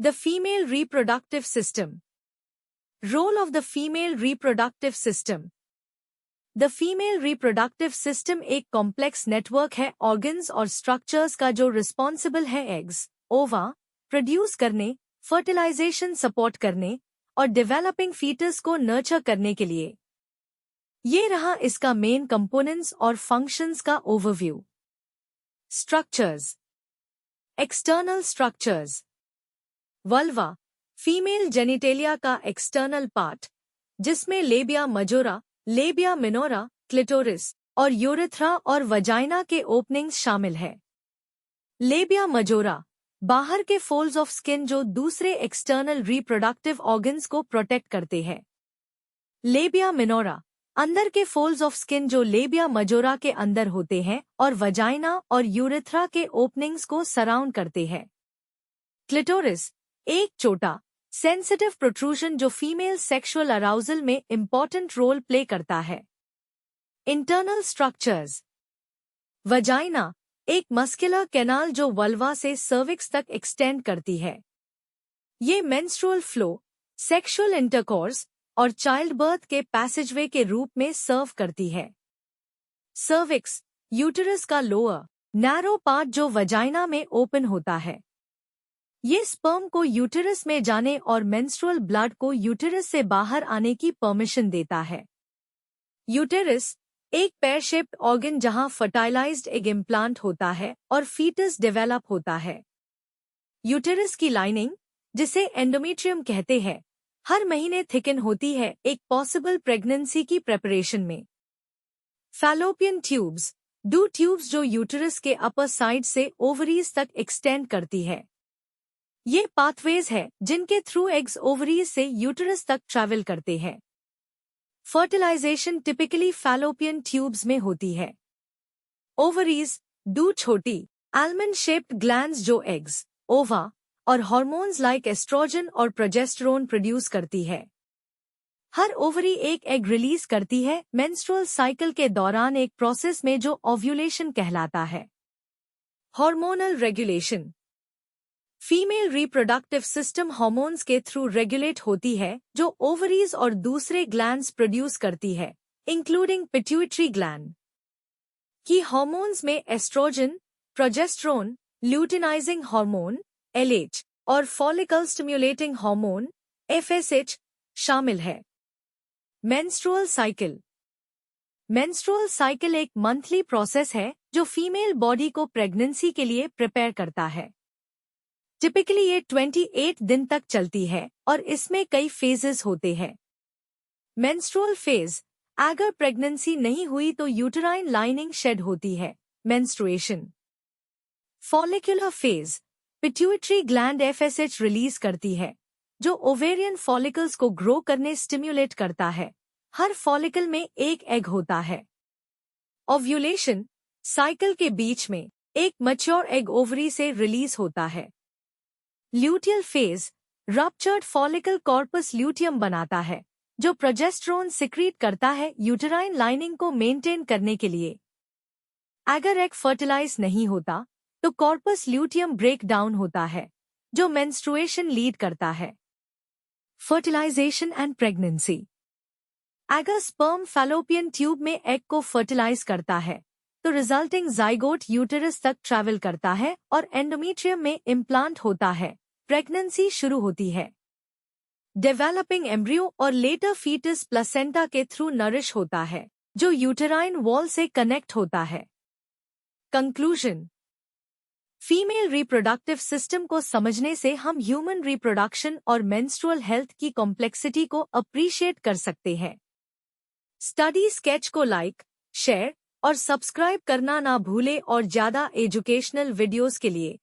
The female reproductive system. Role of the female reproductive system. The female reproductive system एक complex network है organs और structures का जो responsible है eggs, ओवा, प्रोड्यूस करने, फर्टिलाइजेशन सपोर्ट करने और डेवलपिंग फीटस को नर्चर करने के लिए। ये रहा इसका मेन कंपोनेंट्स और फंक्शंस का overview. Structures. External structures. Vulva, female genitalia का एक्सटर्नल पार्ट, जिसमें लेबिया मजोरा, लेबिया मिनोरा, क्लिटोरिस और यूरेथ्रा और वजाइना के ओपनिंग्स शामिल है। लेबिया मजोरा, बाहर के फोल्ड्स ऑफ स्किन जो दूसरे एक्सटर्नल रिप्रोडक्टिव ऑर्गन्स को प्रोटेक्ट करते हैं। लेबिया मिनोरा, अंदर के फोल्ड्स ऑफ स्किन जो लेबिया मजोरा के अंदर होते हैं और वजाइना और यूरेथ्रा के ओपनिंग्स को सराउंड करते हैं। क्लिटोरिस, एक छोटा सेंसिटिव प्रोट्रूजन जो फीमेल सेक्सुअल अराउजल में इंपॉर्टेंट रोल प्ले करता है। Internal structures. वजाइना, एक मस्कुलर कैनाल जो वल्वा से सर्विक्स तक एक्सटेंड करती है। ये मेंस्ट्रुअल फ्लो, सेक्सुअल इंटरकोर्स और चाइल्ड बर्थ के पैसेजवे के रूप में सर्व करती है। सर्विक्स, यूटेरस का लोअर, नैरो पार्ट जो वजाइना में ओपन होता है। ये स्पर्म को यूटेरस में जाने और मेंस्ट्रुअल ब्लड को यूटेरस से बाहर आने की परमिशन देता है। यूटेरस, एक पेयर शेप्ड ऑर्गन जहां फर्टाइलाइज्ड एग इम्प्लांट होता है और फीटस डेवलप होता है। यूटेरस की लाइनिंग, जिसे एंडोमेट्रियम कहते हैं, हर महीने थिकन होती है एक पॉसिबल प्रेगनेंसी की प्रेपरेशन में। फैलोपियन ट्यूब्स, डू ट्यूब्स जो यूटेरस के अपर साइड से ओवरीज तक एक्सटेंड करती है। ये पाथवेज है जिनके थ्रू एग्स ओवरीज से यूटेरस तक ट्रैवल करते हैं। फर्टिलाइजेशन टिपिकली फैलोपियन ट्यूब्स में होती है। ओवरीज, डू छोटी, आलमंड शेप्ड ग्लैंड्स जो एग्स, ओवा और हार्मोन्स लाइक एस्ट्रोजन और प्रोजेस्टेरोन प्रोड्यूस करती है। हर ओवरी एक एग रिलीज करती है मेंस्ट्रुअल साइकिल के दौरान एक प्रोसेस में जो ओव्यूलेशन कहलाता है। Hormonal regulation. Female reproductive system hormones के थ्रू रेगुलेट होती है जो ओवरीज और दूसरे ग्लैंड्स प्रोड्यूस करती है, इंक्लूडिंग पिट्यूटरी ग्लैंड। की हार्मोन्स में oestrogen, progesterone, luteinising hormone (LH) और फॉलिकल स्टिमुलेटिंग हार्मोन (FSH) शामिल है। Menstrual cycle. मेंस्ट्रुअल साइकिल एक मंथली प्रोसेस है जो फीमेल बॉडी को प्रेगनेंसी के लिए प्रिपेयर करता है। टिपिकली ये 28 दिन तक चलती है और इसमें कई फेजेस होते हैं। मेंस्ट्रुअल फेज, अगर प्रेगनेंसी नहीं हुई तो यूटेराइन लाइनिंग शेड होती है, menstruation. Follicular phase, pituitary gland FSH release करती है जो ओवेरियन फॉलिकल्स को ग्रो करने स्टिम्युलेट करता है। हर फॉलिकल में एक एग होता है। ओव्यूलेशन, साइकिल के बीच में एक मैच्योर एग ओवरी से रिलीज होता है। Luteal phase, ruptured follicle corpus luteum बनाता है जो प्रोजेस्टेरोन सिक्रीट करता है यूटेराइन लाइनिंग को मेंटेन करने के लिए। अगर एग फर्टिलाइज नहीं होता तो कॉर्पस ल्यूटियम ब्रेक डाउन होता है जो मेंस्ट्रुएशन लीड करता है। Fertilisation and pregnancy. अगर स्पर्म फैलोपियन ट्यूब में एग को फर्टिलाइज करता है तो रिजल्टिंग जाइगोट यूटेरस तक ट्रैवल करता है और एंडोमेट्रियम में इम्प्लांट होता है। प्रेगनेंसी शुरू होती है। डेवलपिंग एम्ब्रियो और लेटर फीटस प्लेसेंटा के थ्रू नरिश होता है जो यूटेराइन वॉल से कनेक्ट होता है। कंक्लूजन। फीमेल रिप्रोडक्टिव सिस्टम को समझने से हम ह्यूमन रिप्रोडक्शन और मेंस्ट्रुअल हेल्थ की कॉम्प्लेक्सिटी को अप्रिशिएट कर सकते हैं। स्टडी स्केच को लाइक, शेयर और सब्सक्राइब करना ना भूले और ज्यादा एजुकेशनल वीडियोस के लिए